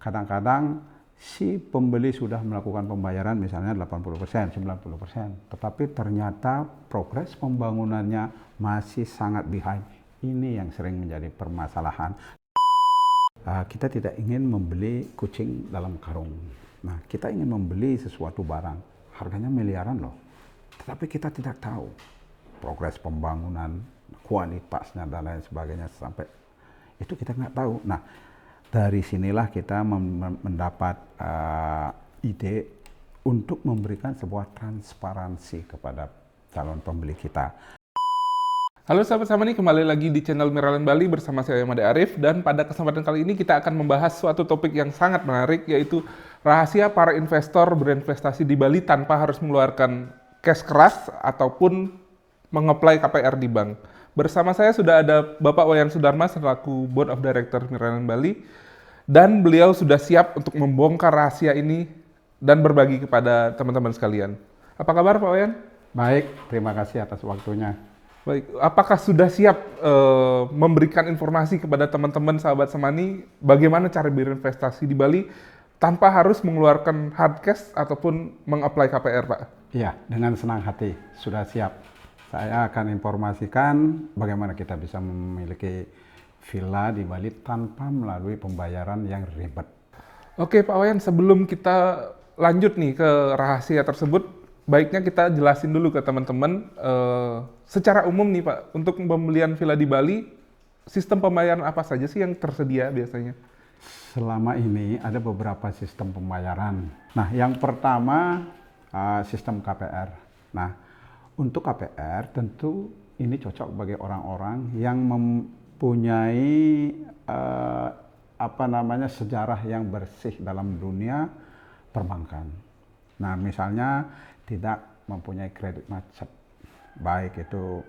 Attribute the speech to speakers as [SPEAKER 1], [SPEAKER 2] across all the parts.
[SPEAKER 1] kadang-kadang si pembeli sudah melakukan pembayaran misalnya 80%, 90%, tetapi ternyata progres pembangunannya masih sangat behind. Ini yang sering menjadi permasalahan. Kita tidak ingin membeli kucing dalam karung. Nah, kita ingin membeli sesuatu barang, harganya miliaran loh. Tetapi kita tidak tahu progres pembangunan, kualitasnya dan lain sebagainya sampai itu kita nggak tahu. Nah, dari sinilah kita mendapat ide untuk memberikan sebuah transparansi kepada calon pembeli kita.
[SPEAKER 2] Halo sahabat sama nih, kembali lagi di channel Miralan Bali bersama saya Made Arif, dan pada kesempatan kali ini kita akan membahas suatu topik yang sangat menarik, yaitu rahasia para investor berinvestasi di Bali tanpa harus mengeluarkan cash keras ataupun mengapply KPR di bank. Bersama saya sudah ada Bapak Wayan Sudarma selaku Board of Director Miralan Bali, dan beliau sudah siap untuk membongkar rahasia ini dan berbagi kepada teman-teman sekalian. Apa kabar Pak Wayan?
[SPEAKER 1] Baik, terima kasih atas waktunya.
[SPEAKER 2] Baik, apakah sudah siap memberikan informasi kepada teman-teman sahabat Semani bagaimana cara berinvestasi di Bali tanpa harus mengeluarkan hard cash ataupun mengapply KPR, Pak?
[SPEAKER 1] Iya, dengan senang hati, sudah siap. Saya akan informasikan bagaimana kita bisa memiliki villa di Bali tanpa melalui pembayaran yang ribet.
[SPEAKER 2] Oke, Pak Wayan, sebelum kita lanjut nih ke rahasia tersebut, baiknya kita jelasin dulu ke teman-teman secara umum nih Pak, untuk pembelian villa di Bali, sistem pembayaran apa saja sih yang tersedia biasanya?
[SPEAKER 1] Selama ini ada beberapa sistem pembayaran. Nah, yang pertama sistem KPR. Nah, untuk KPR tentu ini cocok bagi orang-orang yang mempunyai sejarah yang bersih dalam dunia perbankan. Nah, misalnya tidak mempunyai kredit macet, baik itu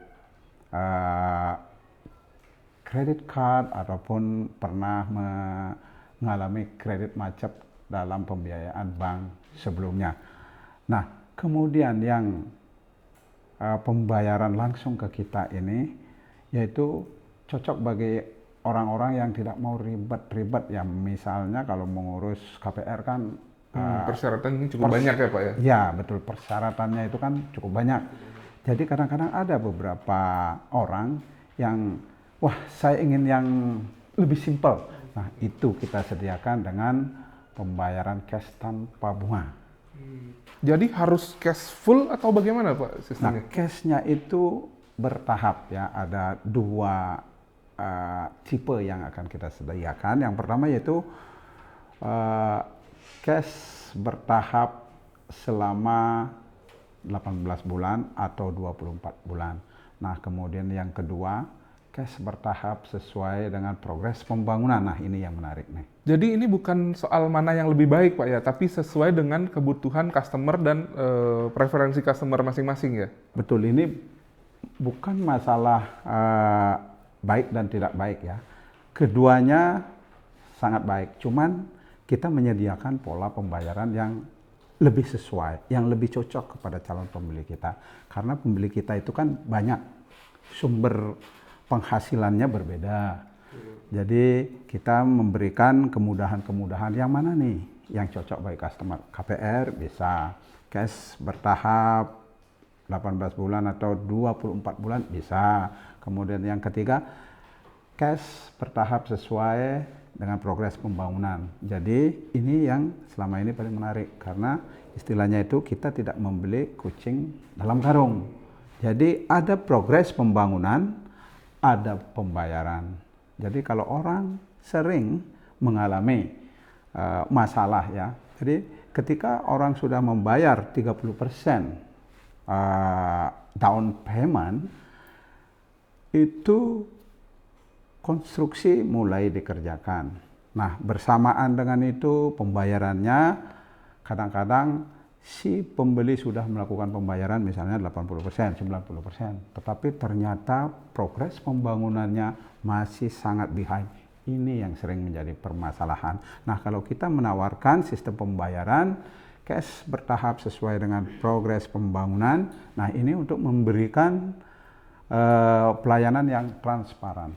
[SPEAKER 1] kredit card ataupun pernah mengalami kredit macet dalam pembiayaan bank sebelumnya. Nah, kemudian yang pembayaran langsung ke kita ini yaitu cocok bagi orang-orang yang tidak mau ribet-ribet ya, misalnya kalau mengurus KPR kan
[SPEAKER 2] persyaratannya cukup banyak ya Pak ya?
[SPEAKER 1] Ya betul, persyaratannya itu kan cukup banyak. Jadi kadang-kadang ada beberapa orang yang, wah saya ingin yang lebih simpel. Nah itu kita sediakan dengan pembayaran cash tanpa bunga.
[SPEAKER 2] Jadi harus cash full atau bagaimana Pak sistemnya?
[SPEAKER 1] Nah cashnya itu bertahap ya, ada dua tipe yang akan kita sediakan. Yang pertama yaitu cash bertahap selama 18 bulan atau 24 bulan. Nah, kemudian yang kedua, cash bertahap sesuai dengan progres pembangunan. Nah, ini yang menarik nih.
[SPEAKER 2] Jadi ini bukan soal mana yang lebih baik Pak ya, tapi sesuai dengan kebutuhan customer dan preferensi customer masing-masing ya?
[SPEAKER 1] Betul, ini bukan masalah baik dan tidak baik ya. Keduanya sangat baik, cuman kita menyediakan pola pembayaran yang lebih sesuai, yang lebih cocok kepada calon pembeli kita. Karena pembeli kita itu kan banyak, sumber penghasilannya berbeda. Jadi kita memberikan kemudahan-kemudahan yang mana nih yang cocok bagi customer. KPR bisa, cash bertahap 18 bulan atau 24 bulan bisa. Kemudian yang ketiga, cash bertahap sesuai dengan progres pembangunan. Jadi ini yang selama ini paling menarik karena istilahnya itu kita tidak membeli kucing dalam karung. Jadi ada progres pembangunan, ada pembayaran. Jadi kalau orang sering mengalami masalah ya, jadi ketika orang sudah membayar 30% down payment, itu konstruksi mulai dikerjakan. Nah, bersamaan dengan itu pembayarannya kadang-kadang si pembeli sudah melakukan pembayaran misalnya 80%, 90%, tetapi ternyata progres pembangunannya masih sangat behind. Ini yang sering menjadi permasalahan. Nah, kalau kita menawarkan sistem pembayaran cash bertahap sesuai dengan progres pembangunan, nah ini untuk memberikan pelayanan yang transparan.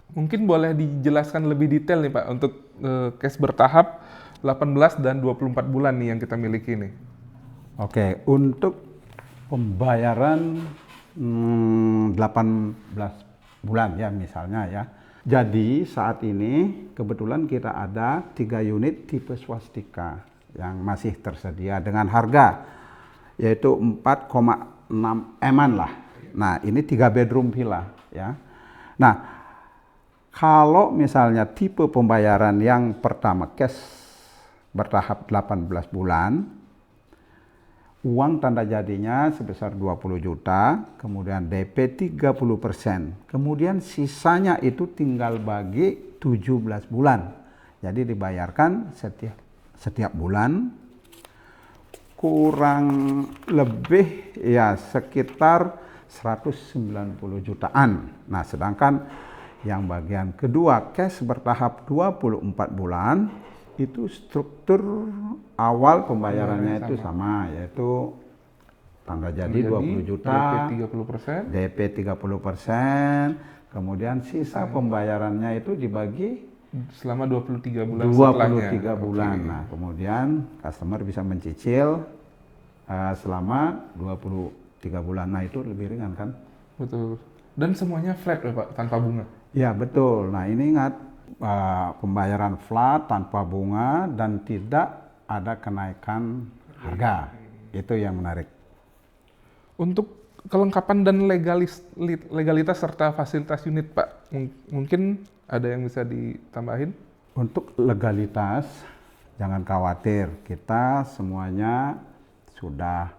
[SPEAKER 2] Mungkin boleh dijelaskan lebih detail nih Pak, untuk cash bertahap 18 dan 24 bulan nih yang kita miliki nih.
[SPEAKER 1] Oke, untuk pembayaran 18 bulan ya misalnya ya. Jadi saat ini kebetulan kita ada 3 unit tipe swastika yang masih tersedia dengan harga yaitu 4,6 M-an lah. Nah, ini 3 bedroom villa ya. Nah, kalau misalnya tipe pembayaran yang pertama cash bertahap 18 bulan, uang tanda jadinya sebesar 20 juta, kemudian DP 30%, kemudian sisanya itu tinggal bagi 17 bulan. Jadi dibayarkan setiap bulan kurang lebih ya sekitar 190 jutaan. Nah, sedangkan yang bagian kedua cash bertahap 24 bulan itu struktur awal pembayarannya itu sama, yaitu tanda jadi 20 juta, DP 30%, kemudian sisa pembayarannya itu dibagi
[SPEAKER 2] selama 23 bulan
[SPEAKER 1] 23 bulan. Okay. Nah, kemudian customer bisa mencicil selama 23 bulan. Nah, itu lebih ringan kan?
[SPEAKER 2] Betul. Dan semuanya flat ya Pak, tanpa bunga?
[SPEAKER 1] Ya, betul. Nah, ini ingat pembayaran flat tanpa bunga dan tidak ada kenaikan harga. Itu yang menarik.
[SPEAKER 2] Untuk kelengkapan dan legalitas serta fasilitas unit Pak, mungkin ada yang bisa ditambahin?
[SPEAKER 1] Untuk legalitas, jangan khawatir. Kita semuanya sudah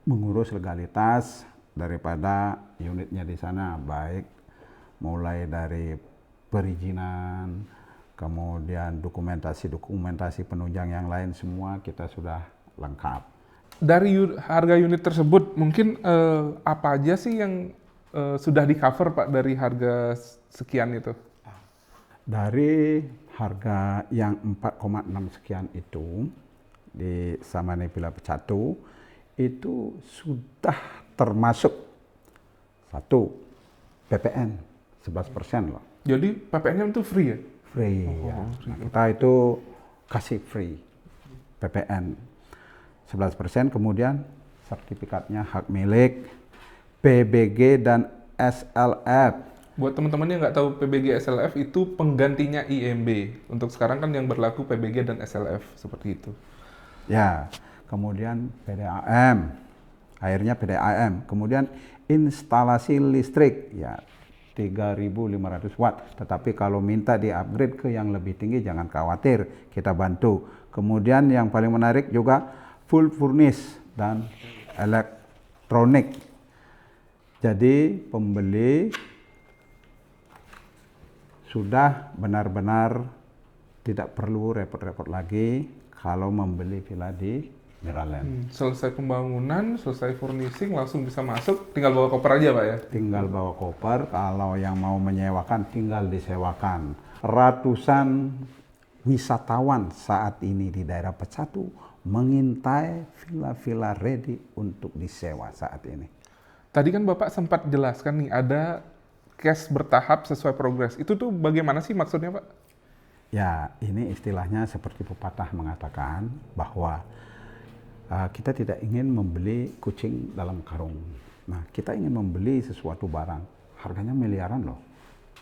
[SPEAKER 1] mengurus legalitas daripada unitnya di sana, baik mulai dari perizinan, kemudian dokumentasi penunjang yang lain semua kita sudah lengkap.
[SPEAKER 2] Dari harga unit tersebut mungkin apa aja sih yang sudah di cover Pak dari harga sekian itu?
[SPEAKER 1] Dari harga yang 4,6 sekian itu di Samane Villa Pecatu itu sudah termasuk satu PPN 11% loh.
[SPEAKER 2] Jadi PPN-nya itu free ya?
[SPEAKER 1] Free ya. Nah, kita itu kasih free PPN 11%, kemudian sertifikatnya hak milik, PBG dan SLF.
[SPEAKER 2] Buat teman-teman yang nggak tahu PBG SLF itu penggantinya IMB. Untuk sekarang kan yang berlaku PBG dan SLF seperti itu.
[SPEAKER 1] Ya, kemudian PDAM, akhirnya PDAM, kemudian instalasi listrik ya 3.500 watt, tetapi kalau minta di-upgrade ke yang lebih tinggi jangan khawatir, kita bantu. Kemudian yang paling menarik juga full furnish dan elektronik. Jadi pembeli sudah benar-benar tidak perlu repot-repot lagi kalau membeli villa di Miraland.
[SPEAKER 2] Selesai pembangunan, selesai furnishing, langsung bisa masuk, tinggal bawa koper aja Pak ya?
[SPEAKER 1] Tinggal bawa koper, kalau yang mau menyewakan tinggal disewakan. Ratusan wisatawan saat ini di daerah Pecatu mengintai villa-villa ready untuk disewa saat ini.
[SPEAKER 2] Tadi kan Bapak sempat jelaskan nih, ada cash bertahap sesuai progres. Itu tuh bagaimana sih maksudnya Pak?
[SPEAKER 1] Ya, ini istilahnya seperti pepatah mengatakan bahwa kita tidak ingin membeli kucing dalam karung. Nah, kita ingin membeli sesuatu barang, harganya miliaran loh.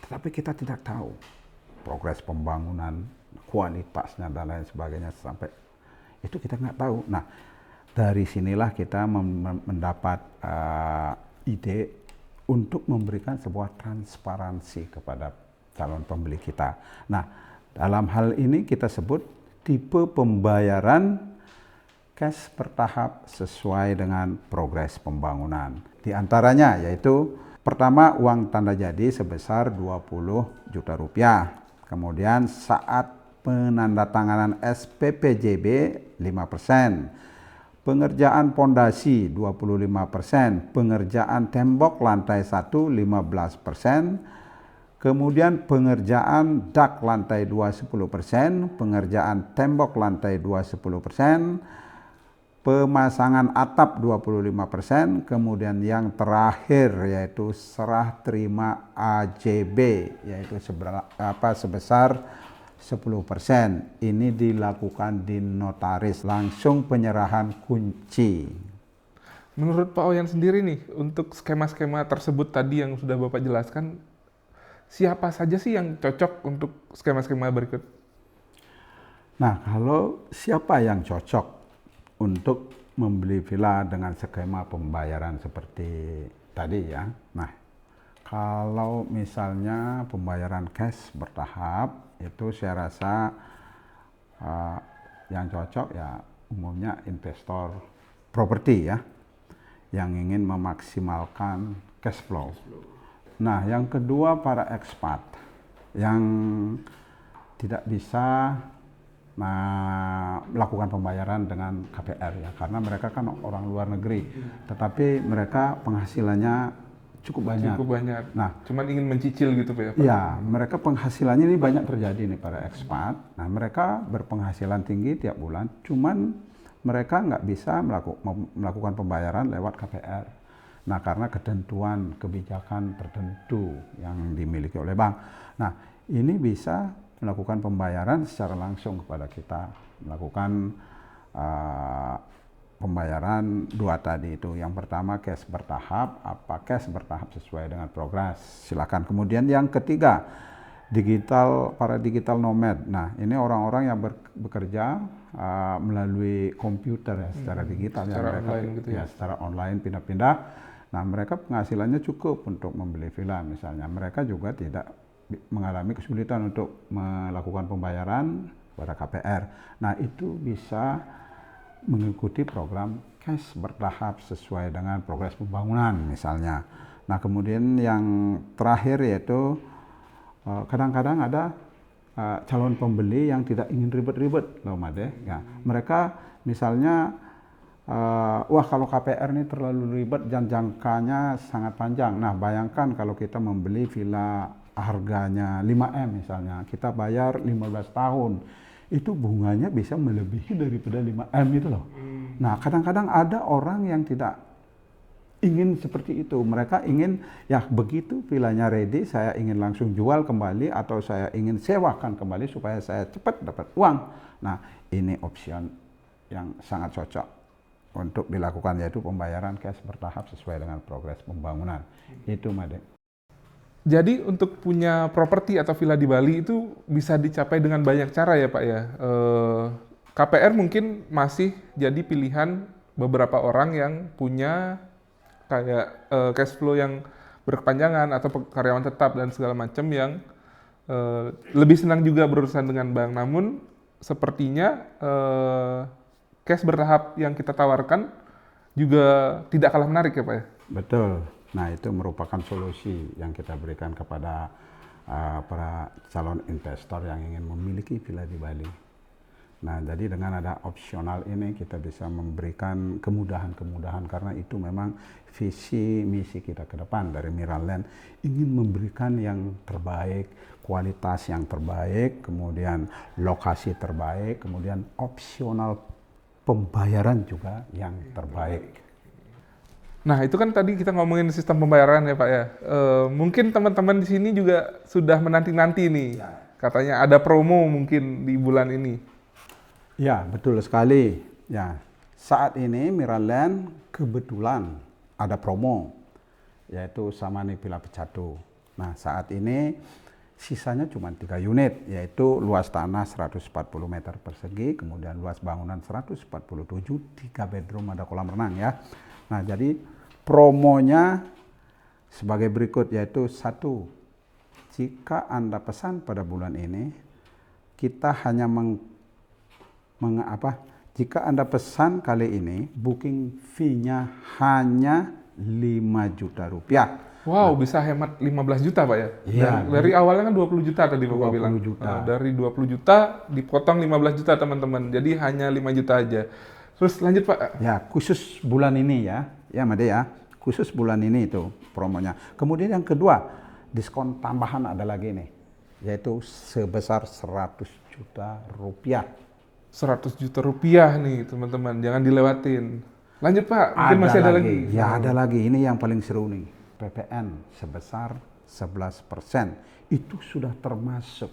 [SPEAKER 1] Tetapi kita tidak tahu progres pembangunan, kualitasnya dan lain sebagainya sampai itu kita nggak tahu. Nah, dari sinilah kita mendapat ide untuk memberikan sebuah transparansi kepada calon pembeli kita. Nah, dalam hal ini kita sebut tipe pembayaran cash bertahap sesuai dengan progres pembangunan. Di antaranya yaitu pertama uang tanda jadi sebesar 20 juta rupiah. Kemudian saat penandatanganan SPPJB 5%, pengerjaan pondasi 25%, pengerjaan tembok lantai 1 15%, kemudian pengerjaan dak lantai 2 10%, pengerjaan tembok lantai 2 10%, pemasangan atap 25%, kemudian yang terakhir yaitu serah terima AJB yaitu sebesar 10%. Ini dilakukan di notaris, langsung penyerahan kunci.
[SPEAKER 2] Menurut Pak Oyan sendiri nih, untuk skema-skema tersebut tadi yang sudah Bapak jelaskan, siapa saja sih yang cocok untuk skema-skema berikut?
[SPEAKER 1] Nah, kalau siapa yang cocok untuk membeli villa dengan skema pembayaran seperti tadi ya. Nah, kalau misalnya pembayaran cash bertahap, itu saya rasa yang cocok ya umumnya investor properti ya, yang ingin memaksimalkan cash flow. Nah, yang kedua para expat yang tidak bisa melakukan pembayaran dengan KPR ya, karena mereka kan orang luar negeri, tetapi mereka penghasilannya cukup banyak.
[SPEAKER 2] Cukup banyak.
[SPEAKER 1] Nah,
[SPEAKER 2] cuman ingin mencicil gitu Pak ya?
[SPEAKER 1] Ya, mereka penghasilannya ini banyak terjadi nih para expat. Nah, mereka berpenghasilan tinggi tiap bulan, cuman mereka nggak bisa melakukan pembayaran lewat KPR. Nah, karena ketentuan kebijakan tertentu yang dimiliki oleh bank. Nah, ini bisa melakukan pembayaran secara langsung kepada kita, melakukan pembayaran dua tadi itu. Yang pertama cash bertahap, cash bertahap sesuai dengan progres. Silakan. Kemudian yang ketiga, para digital nomad. Nah, ini orang-orang yang bekerja melalui komputer ya, secara digital
[SPEAKER 2] secara
[SPEAKER 1] ya, mereka
[SPEAKER 2] online gitu ya.
[SPEAKER 1] secara online pindah-pindah. Nah, mereka penghasilannya cukup untuk membeli villa misalnya. Mereka juga tidak mengalami kesulitan untuk melakukan pembayaran pada KPR. Nah, itu bisa mengikuti program cash bertahap sesuai dengan progres pembangunan misalnya. Nah, kemudian yang terakhir yaitu kadang-kadang ada calon pembeli yang tidak ingin ribet-ribet loh Made. Ya, mereka misalnya wah kalau KPR ini terlalu ribet dan jangkanya sangat panjang. Nah, bayangkan kalau kita membeli villa harganya 5M misalnya, kita bayar 15 tahun, itu bunganya bisa melebihi daripada 5M itu loh. Nah, kadang-kadang ada orang yang tidak ingin seperti itu. Mereka ingin, ya begitu villanya ready, saya ingin langsung jual kembali atau saya ingin sewakan kembali supaya saya cepat dapat uang. Nah, ini option yang sangat cocok untuk dilakukan, yaitu pembayaran cash bertahap sesuai dengan progres pembangunan. Itu Made.
[SPEAKER 2] Jadi untuk punya properti atau villa di Bali itu bisa dicapai dengan banyak cara ya Pak ya. KPR mungkin masih jadi pilihan beberapa orang yang punya kayak cash flow yang berkepanjangan atau karyawan tetap dan segala macam yang lebih senang juga berurusan dengan bank. Namun sepertinya cash bertahap yang kita tawarkan juga tidak kalah menarik ya Pak ya.
[SPEAKER 1] Betul. Nah, itu merupakan solusi yang kita berikan kepada para calon investor yang ingin memiliki villa di Bali. Nah, jadi dengan ada opsional ini kita bisa memberikan kemudahan-kemudahan, karena itu memang visi misi kita ke depan dari Miraland, ingin memberikan yang terbaik, kualitas yang terbaik, kemudian lokasi terbaik, kemudian opsional pembayaran juga yang terbaik.
[SPEAKER 2] Nah, itu kan tadi kita ngomongin sistem pembayaran ya Pak ya. Mungkin teman-teman di sini juga sudah menanti-nanti nih. Katanya ada promo mungkin di bulan ini.
[SPEAKER 1] Ya, betul sekali. Ya, saat ini Miraland kebetulan ada promo, yaitu Samani Villa Pecatu. Nah, saat ini sisanya cuma 3 unit, yaitu luas tanah 140 meter persegi, kemudian luas bangunan 147, 3 bedroom, ada kolam renang ya. Nah, jadi promonya sebagai berikut, yaitu 1, jika Anda pesan pada bulan ini, kita hanya jika Anda pesan kali ini, booking fee-nya hanya 5 juta rupiah.
[SPEAKER 2] Wow, bisa hemat 15 juta Pak ya?
[SPEAKER 1] Iya.
[SPEAKER 2] Dari awalnya kan 20 juta tadi Bapak bilang.
[SPEAKER 1] 20 juta.
[SPEAKER 2] Dari 20 juta dipotong 15 juta teman-teman. Jadi hanya 5 juta aja. Terus lanjut Pak.
[SPEAKER 1] Ya, khusus bulan ini ya Made ya. Khusus bulan ini itu promonya. Kemudian yang kedua, diskon tambahan ada lagi nih, yaitu sebesar 100 juta rupiah.
[SPEAKER 2] 100 juta rupiah nih teman-teman, jangan dilewatin. Lanjut Pak, mungkin masih ada lagi.
[SPEAKER 1] Ya, ada lagi. Ini yang paling seru nih. PPN sebesar 11%. Itu sudah termasuk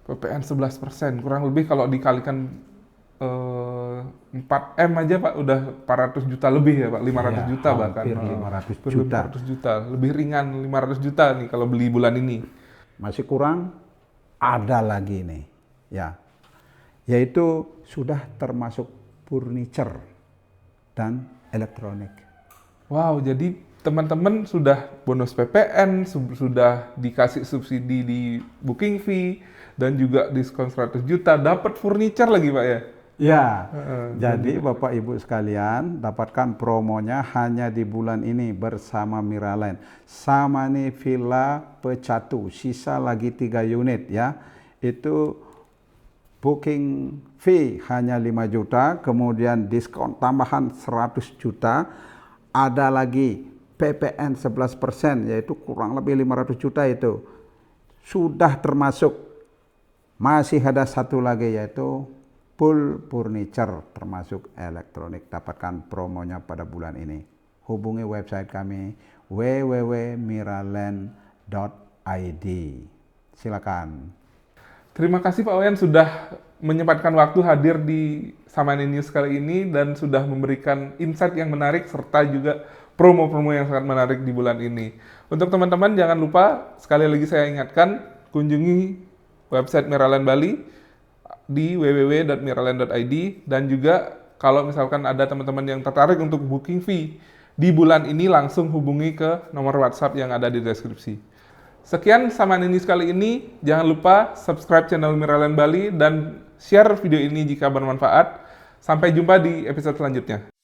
[SPEAKER 2] PPN 11%, kurang lebih kalau dikalikan 4M aja Pak, udah 400 juta lebih ya Pak, 500
[SPEAKER 1] Ya,
[SPEAKER 2] juta bahkan.
[SPEAKER 1] hampir 500
[SPEAKER 2] Hampir
[SPEAKER 1] juta.
[SPEAKER 2] 500 juta, lebih ringan 500 juta nih kalau beli bulan ini.
[SPEAKER 1] Masih kurang, ada lagi nih, ya, yaitu sudah termasuk furniture dan elektronik.
[SPEAKER 2] Wow, jadi teman-teman sudah bonus PPN, sudah dikasih subsidi di booking fee, dan juga diskon 100 juta, dapat furniture lagi Pak ya?
[SPEAKER 1] Ya, jadi Bapak Ibu sekalian dapatkan promonya hanya di bulan ini bersama Miraland. Sama nih Villa Pecatu, sisa lagi 3 unit ya. Itu booking fee hanya 5 juta, kemudian diskon tambahan 100 juta. Ada lagi PPN 11%, yaitu kurang lebih 500 juta itu. Sudah termasuk, masih ada satu lagi yaitu full furniture termasuk elektronik. Dapatkan promonya pada bulan ini. Hubungi website kami www.miraland.id. Silakan.
[SPEAKER 2] Terima kasih Pak Wayan sudah menyempatkan waktu hadir di Samani News kali ini dan sudah memberikan insight yang menarik serta juga promo-promo yang sangat menarik di bulan ini. Untuk teman-teman jangan lupa, sekali lagi saya ingatkan, kunjungi website Miraland Bali di www.miraland.id, dan juga kalau misalkan ada teman-teman yang tertarik untuk booking fee di bulan ini, langsung hubungi ke nomor WhatsApp yang ada di deskripsi. Sekian Samani News kali ini, jangan lupa subscribe channel Miraland Bali dan share video ini jika bermanfaat. Sampai jumpa di episode selanjutnya.